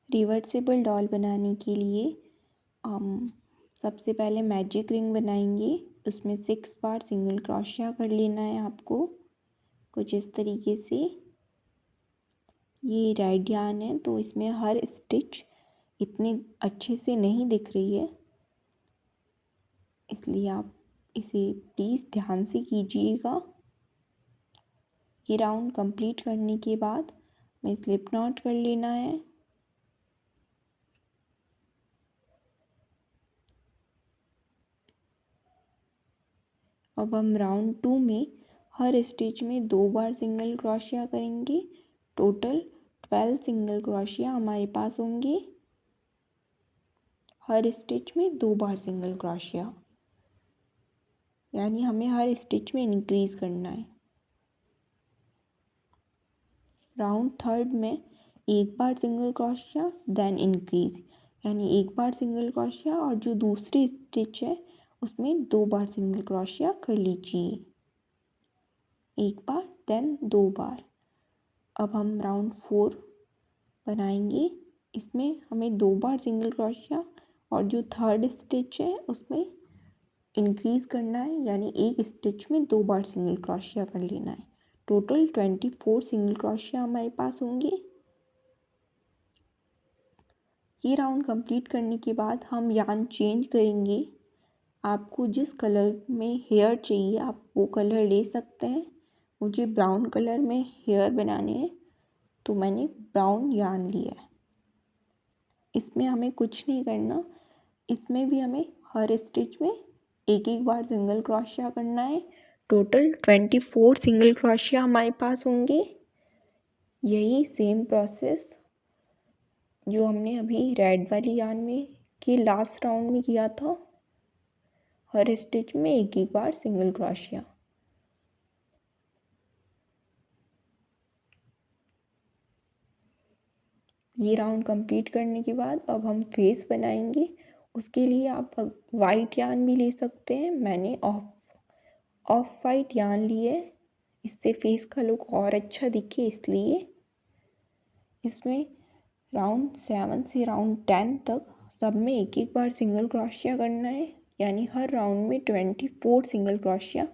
Reversible doll बनाने के लिए हम सबसे पहले मैजिक रिंग बनाएंगे। उसमें 6 बार सिंगल क्रोशिया कर लेना है आपको, कुछ इस तरीके से। ये रेड यार्न है तो इसमें हर स्टिच इतने अच्छे से नहीं दिख रही है, इसलिए आप इसे प्लीज़ ध्यान से कीजिएगा। ये राउंड कंप्लीट करने के बाद हमें स्लिप नॉट कर लेना है। अब हम राउंड 2 में हर स्टिच में 2 बार सिंगल क्रोशिया करेंगे। टोटल 12 सिंगल क्रोशिया हमारे पास होंगे। हर स्टिच में 2 बार सिंगल क्रोशिया, यानी हमें हर स्टिच में इंक्रीज करना है। राउंड 3 में 1 बार सिंगल क्रोशिया देन इंक्रीज, यानी 1 बार सिंगल क्रोशिया और जो दूसरी स्टिच है उसमें 2 बार सिंगल क्रोशिया कर लीजिए। 1 बार देन 2 बार। अब हम राउंड 4 बनाएंगे। इसमें हमें 2 बार सिंगल क्रोशिया और जो थर्ड स्टिच है उसमें इंक्रीज करना है, यानी एक स्टिच में 2 बार सिंगल क्रोशिया कर लेना है। टोटल 24 सिंगल क्रोशिया हमारे पास होंगे। ये राउंड कंप्लीट करने के बाद हम यार्न चेंज करेंगे। आपको जिस कलर में हेयर चाहिए आप वो कलर ले सकते हैं। मुझे ब्राउन कलर में हेयर बनाने हैं तो मैंने ब्राउन यार्न लिया है। इसमें हमें कुछ नहीं करना, इसमें भी हमें हर स्टिच में एक एक बार सिंगल क्रोशिया करना है। टोटल 24 सिंगल क्रोशिया हमारे पास होंगे। यही सेम प्रोसेस जो हमने अभी रेड वाली यार्न में के लास्ट राउंड में किया था। हर स्टिच में एक एक बार सिंगल क्रोशिया। ये राउंड कंप्लीट करने के बाद अब हम फेस बनाएंगे। उसके लिए आप वाइट यार्न भी ले सकते हैं। मैंने ऑफ वाइट यार्न ली है, इससे फेस का लुक और अच्छा दिखे इसलिए। इसमें राउंड 7 से राउंड 10 तक सब में एक एक बार सिंगल क्रोशिया करना है, यानी हर राउंड में 24 सिंगल क्रोशिया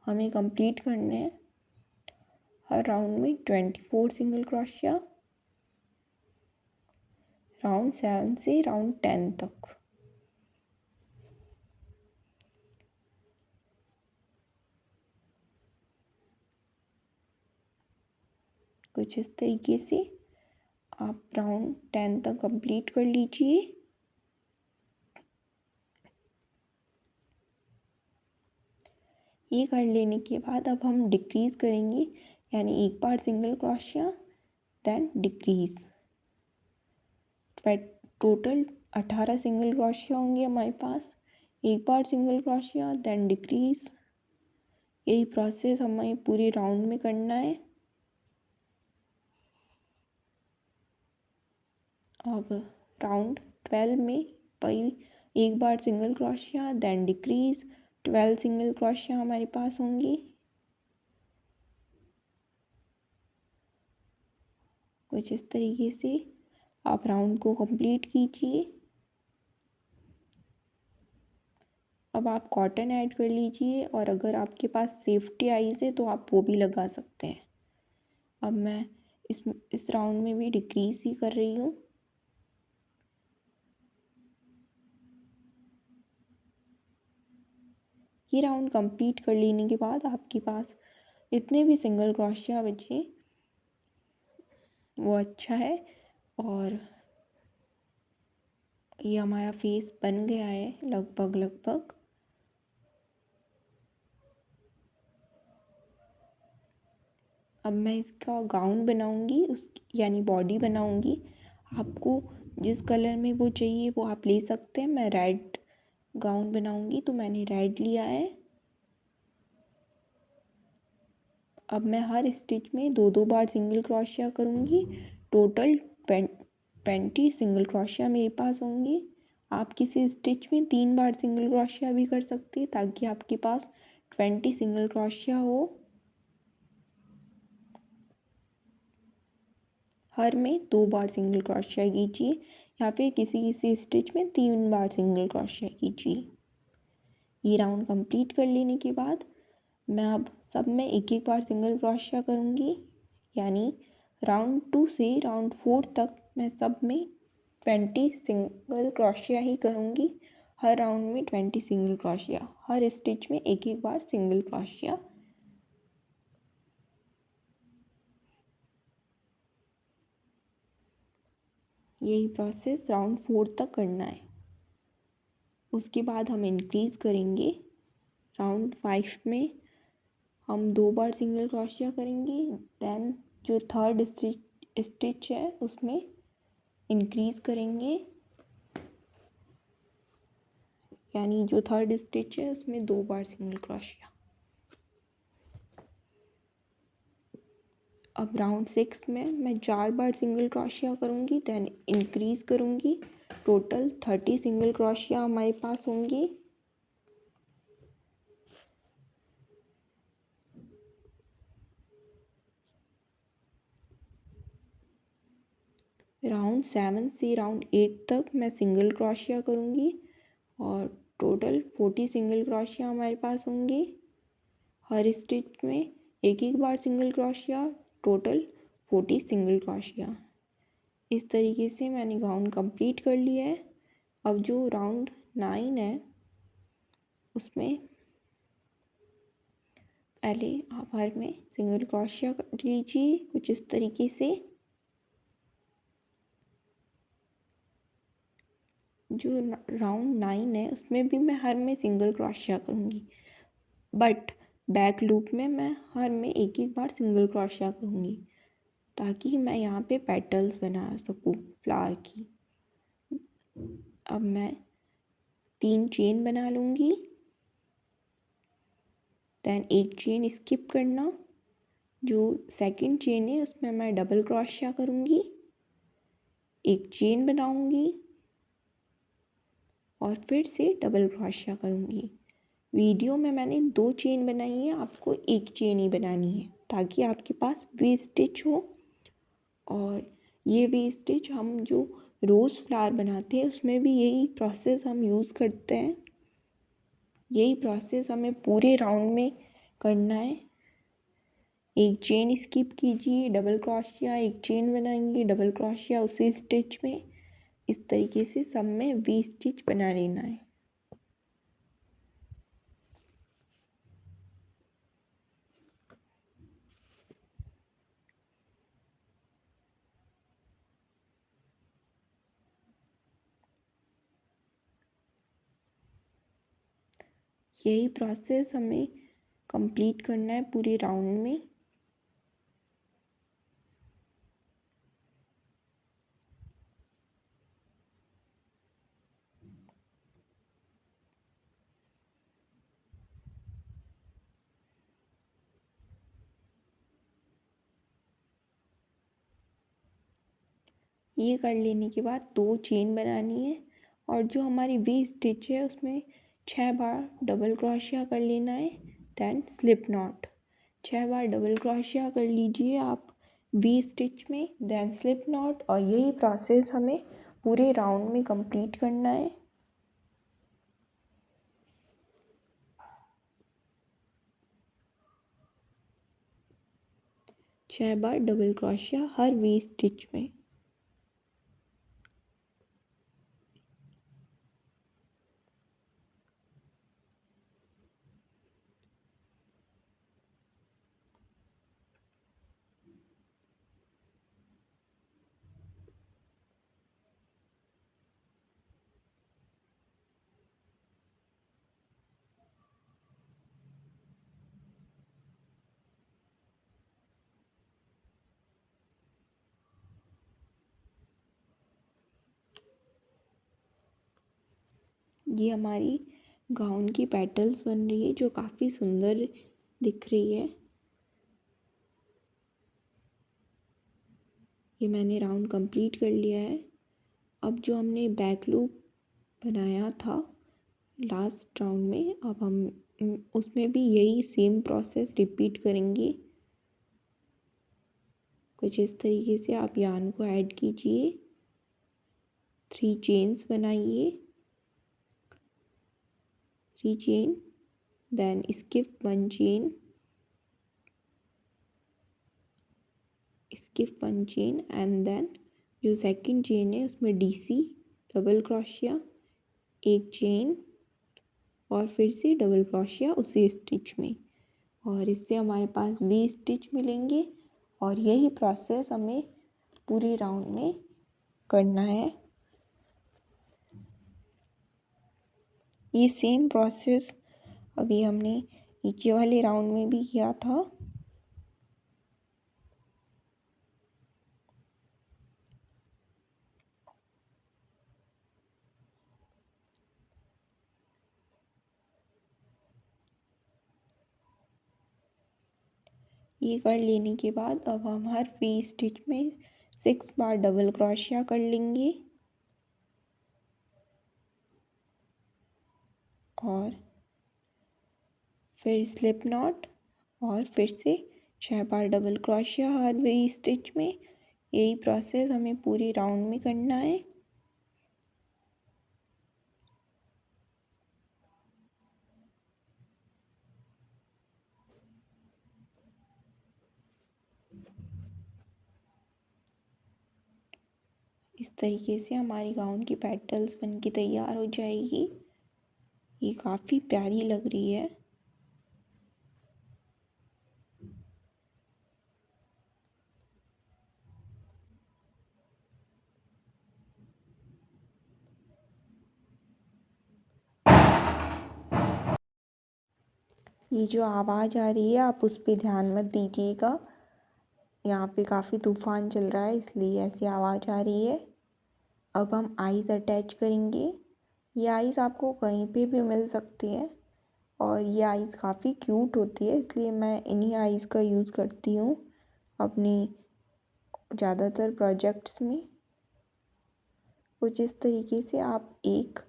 हमें कंप्लीट करने हैं। हर राउंड में 24 सिंगल क्रोशिया, राउंड 7 से राउंड 10 तक। कुछ इस तरीके से आप राउंड 10 तक कंप्लीट कर लीजिए। ये कर लेने के बाद अब हम डिक्रीज़ करेंगे, यानी एक बार single crochet then decrease. Total 18 single crochet होंगे हमारे पास। एक बार सिंगल क्रोशिया देन डिक्रीज़। यही प्रोसेस हमें पूरे राउंड में करना है। अब राउंड 12 में वही एक बार single crochet then decrease. 12 single crochet हमारे पास होंगी। कुछ इस तरीके से आप राउंड को कंप्लीट कीजिए। अब आप कॉटन ऐड कर लीजिए और अगर आपके पास सेफ्टी आइज़ है तो आप वो भी लगा सकते हैं। अब मैं इस राउंड में भी डिक्रीज़ ही कर रही हूँ। ये राउंड कंप्लीट कर लेने के बाद आपके पास इतने भी सिंगल क्रोशिया बचे वो अच्छा है। और ये हमारा फेस बन गया है लगभग। अब मैं इसका गाउन बनाऊंगी, यानी बॉडी बनाऊंगी। आपको जिस कलर में वो चाहिए वो आप ले सकते हैं। मैं रेड गाउन बनाऊंगी तो मैंने रेड लिया है। अब मैं हर स्टिच में 2 बार सिंगल क्रोशिया करूंगी। टोटल 20 सिंगल क्रोशिया मेरे पास होंगी। आप किसी स्टिच में 3 बार सिंगल क्रोशिया भी कर सकते हैं ताकि आपके पास 20 सिंगल क्रोशिया हो। हर में 2 बार सिंगल क्रोशिया कीजिए या फिर किसी किसी स्टिच में 3 बार सिंगल क्रोशिया कीजिए। ये राउंड कंप्लीट कर लेने के बाद मैं अब सब में एक एक बार सिंगल क्रोशिया करूँगी, यानी राउंड 2 से राउंड 4 तक मैं सब में 20 सिंगल क्रोशिया ही करूँगी। हर राउंड में 20 सिंगल क्रोशिया, हर स्टिच में एक एक बार सिंगल क्रोशिया। यही प्रोसेस राउंड 4 तक करना है। उसके बाद हम इंक्रीज़ करेंगे। राउंड 5 में हम 2 बार सिंगल क्रोशिया करेंगे। देन जो थर्ड स्टिच है उसमें इंक्रीज़ करेंगे, यानी जो थर्ड स्टिच है उसमें 2 बार सिंगल क्रोशिया। अब राउंड 6 में मैं 4 बार सिंगल क्रोशिया करूँगी, देन इंक्रीज़ करूँगी। टोटल 30 सिंगल क्रोशिया हमारे पास होंगे। राउंड 7 से राउंड 8 तक मैं सिंगल क्रोशिया करूँगी और टोटल 40 सिंगल क्रोशिया हमारे पास होंगे। हर स्टिच में एक एक बार single crochet, total 40 single crochet. इस तरीके से मैंने गाउन कंप्लीट कर लिया है। अब जो राउंड 9 है उसमें पहले आप हर में सिंगल क्रोशिया कर लीजिए कुछ इस तरीके से। जो राउंड 9 है उसमें भी मैं हर में सिंगल क्रोशिया करूँगी, बट बैक लूप में मैं हर में एक एक बार सिंगल क्रोशिया करूँगी ताकि मैं यहाँ पे पेटल्स बना सकूँ फ्लावर की। अब मैं 3 चेन बना लूँगी, देन एक चेन स्किप करना। जो सेकंड चेन है उसमें मैं डबल क्रोशिया करूँगी, एक चेन बनाऊँगी और फिर से डबल क्रोशिया करूँगी। वीडियो में मैंने 2 चेन बनाई है, आपको एक चेन ही बनानी है ताकि आपके पास वी स्टिच हो। और ये वी स्टिच हम जो रोज़ फ्लावर बनाते हैं उसमें भी यही प्रोसेस हम यूज़ करते हैं। यही प्रोसेस हमें पूरे राउंड में करना है। एक चेन स्किप कीजिए, डबल क्रोशिया, एक चेन बनाएंगे, डबल क्रोशिया उसी स्टिच में। इस तरीके से सब में वी स्टिच बना लेना है। यही प्रोसेस हमें कंप्लीट करना है पूरे राउंड में। ये कर लेने के बाद 2 चेन बनानी है और जो हमारी वी स्टिच है उसमें 6 बार डबल क्रोशिया कर लेना है। देन स्लिप नॉट 6 बार डबल क्रोशिया कर लीजिए आप वी स्टिच में, देन स्लिप नॉट। और यही प्रोसेस हमें पूरे राउंड में कंप्लीट करना है। छः बार डबल क्रोशिया हर वी स्टिच में। ये हमारी गाउन की पेटल्स बन रही है जो काफ़ी सुंदर दिख रही है। ये मैंने राउंड कंप्लीट कर लिया है। अब जो हमने बैक लूप बनाया था लास्ट राउंड में, अब हम उसमें भी यही सेम प्रोसेस रिपीट करेंगे। कुछ इस तरीके से आप यार्न को ऐड कीजिए, 3 चेन्स बनाइए, 3 chain, then skip 1 chain, skip 1 chain and then जो सेकंड चेन है उसमें डीसी डबल क्रोशिया, 1 चेन और फिर से डबल क्रोशिया उसी स्टिच में, और इससे हमारे पास वी स्टिच मिलेंगे। और यही प्रोसेस हमें पूरे राउंड में करना है। ये सेम प्रोसेस अभी हमने नीचे वाले राउंड में भी किया था। ये कर लेने के बाद अब हम हर वी स्टिच में 6 बार डबल क्रोशिया कर लेंगे और फिर स्लिप नॉट और फिर से 6 बार डबल क्रोशिया हर वी स्टिच में। यही प्रोसेस हमें पूरे राउंड में करना है। इस तरीके से हमारी गाउन की पेटल्स बन के तैयार हो जाएगी। ये काफ़ी प्यारी लग रही है। ये जो आवाज़ आ रही है आप उस पर ध्यान मत दीजिएगा, यहाँ पे काफ़ी तूफान चल रहा है इसलिए ऐसी आवाज़ आ रही है। अब हम आइज़ अटैच करेंगे। ये आइज़ आपको कहीं पे भी मिल सकती है और ये आइज़ काफ़ी क्यूट होती है, इसलिए मैं इन्हीं आइज़ का यूज़ करती हूँ अपनी ज़्यादातर प्रोजेक्ट्स में। कुछ इस तरीके से आप एक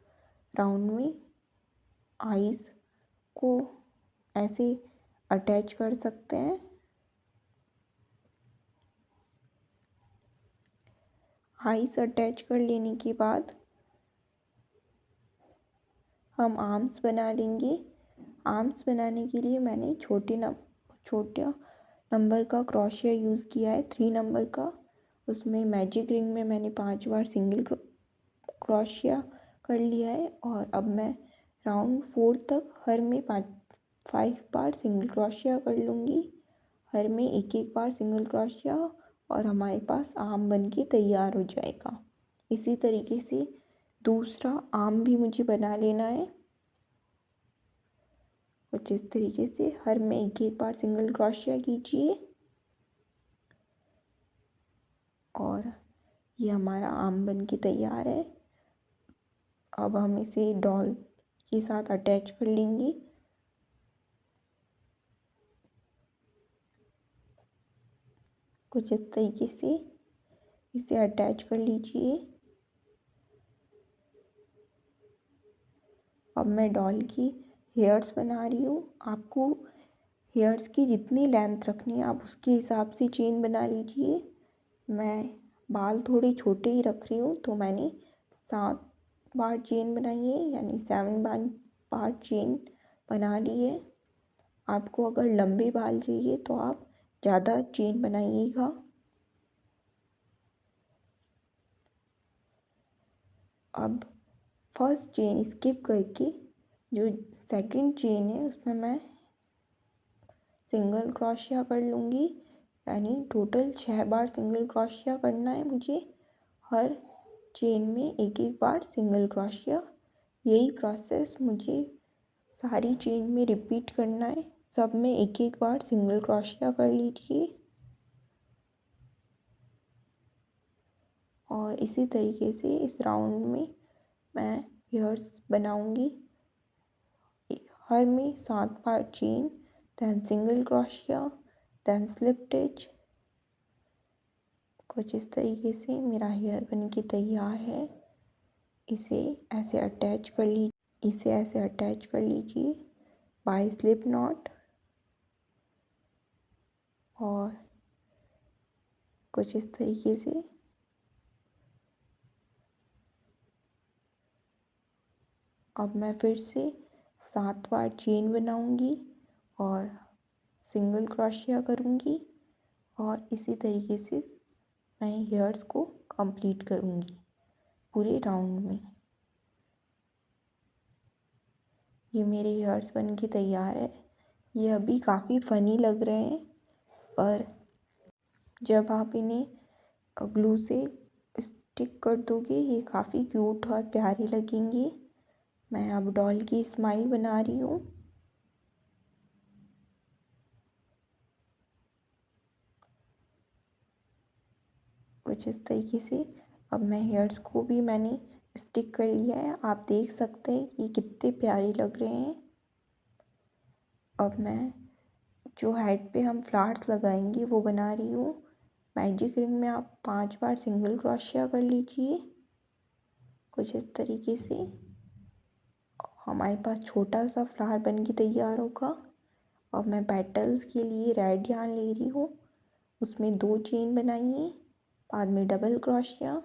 राउंड में आइज़ को ऐसे अटैच कर सकते हैं। आइज़ अटैच कर लेने के बाद हम आर्म्स बना लेंगे। आर्म्स बनाने के लिए मैंने छोटा नंबर का क्रोशिया यूज़ किया है, 3 नंबर का। उसमें मैजिक रिंग में मैंने 5 बार सिंगल क्रोशिया कर लिया है और अब मैं राउंड 4 तक हर में 5 बार सिंगल क्रोशिया कर लूँगी। हर में एक बार सिंगल क्रोशिया और हमारे पास आर्म बन के तैयार हो जाएगा। इसी तरीके से दूसरा आर्म भी मुझे बना लेना है। कुछ इस तरीके से हर में एक बार सिंगल क्रोशिया कीजिए और ये हमारा आर्म बन के तैयार है। अब हम इसे डॉल के साथ अटैच कर लेंगे। कुछ इस तरीके से इसे अटैच कर लीजिए। अब मैं डॉल की हेयर्स बना रही हूँ। आपको हेयर्स की जितनी लेंथ रखनी है आप उसके हिसाब से चेन बना लीजिए। मैं बाल थोड़े छोटे ही रख रही हूँ तो मैंने 7 बार चेन बनाई है, यानी 7 बार चेन बना ली है। आपको अगर लंबे बाल चाहिए तो आप ज़्यादा चेन बनाइएगा। अब फर्स्ट चेन स्किप करके जो सेकंड चेन है उसमें मैं सिंगल क्रोशिया कर लूँगी, यानी टोटल 6 बार सिंगल क्रोशिया करना है मुझे। हर चेन में एक बार सिंगल क्रोशिया। यही प्रोसेस मुझे सारी चेन में रिपीट करना है। सब में एक बार सिंगल क्रोशिया कर लीजिए और इसी तरीके से इस राउंड में मैं हेयर्स बनाऊंगी। हर में 7 बार chain, then single crochet, then slip stitch. कुछ इस तरीके से मेरा हेयर बन के तैयार है। इसे ऐसे अटैच कर लीजिए बाय स्लिप नॉट और कुछ इस तरीके से। अब मैं फिर से 7 बार चेन बनाऊंगी और सिंगल क्रोशिया करूंगी और इसी तरीके से मैं हेयर्स को कंप्लीट करूंगी पूरे राउंड में। ये मेरे हेयर्स बन के तैयार है। ये अभी काफ़ी फ़नी लग रहे हैं, पर जब आप इन्हें ग्लू से स्टिक कर दोगे ये काफ़ी क्यूट और प्यारे लगेंगे। मैं अब डॉल की स्माइल बना रही हूँ। कुछ इस तरीके से। अब मैं हेयर्स को भी मैंने स्टिक कर लिया है। आप देख सकते हैं ये कितने प्यारे लग रहे हैं। अब मैं जो हेड पे हम फ्लावर्स लगाएंगे वो बना रही हूँ। मैजिक रिंग में आप 5 बार सिंगल क्रोशिया कर लीजिए कुछ इस तरीके से। हमारे पास छोटा सा फ्लावर बन के तैयार होगा। अब मैं पेटल्स के लिए रेड यार्न ले रही हूँ, उसमें 2 चेन बनाइए, बाद में डबल क्रोशिया,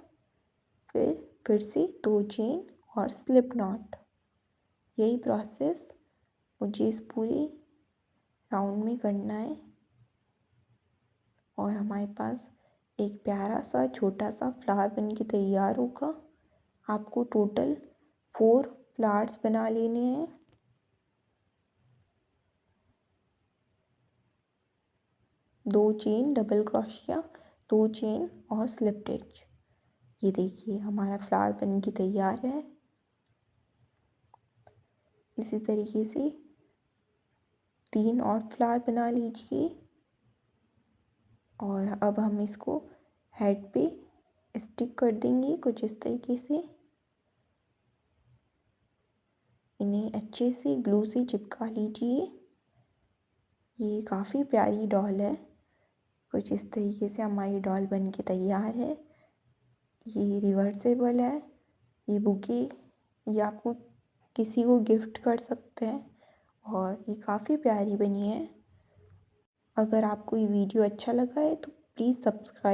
फिर से 2 चेन और स्लिप नॉट। यही प्रोसेस मुझे इस पूरे राउंड में करना है और हमारे पास एक प्यारा सा छोटा सा फ्लावर बन के तैयार होगा। आपको टोटल 4 फ्लावर्स बना लेने हैं। दो चेन डबल क्रोशिया, 2 चेन और स्लिप स्टिच। ये देखिए हमारा फ्लावर बन के तैयार है। इसी तरीके से 3 और फ्लावर बना लीजिए और अब हम इसको हेड पे स्टिक कर देंगे कुछ इस तरीके से। इन्हें अच्छे से ग्लू से चिपका लीजिए। ये काफ़ी प्यारी डॉल है। कुछ इस तरीके से हमारी डॉल बन के तैयार है। ये रिवर्सेबल है। ये बुके ये आपको किसी को गिफ्ट कर सकते हैं और ये काफ़ी प्यारी बनी है। अगर आपको ये वीडियो अच्छा लगा है तो प्लीज़ सब्सक्राइब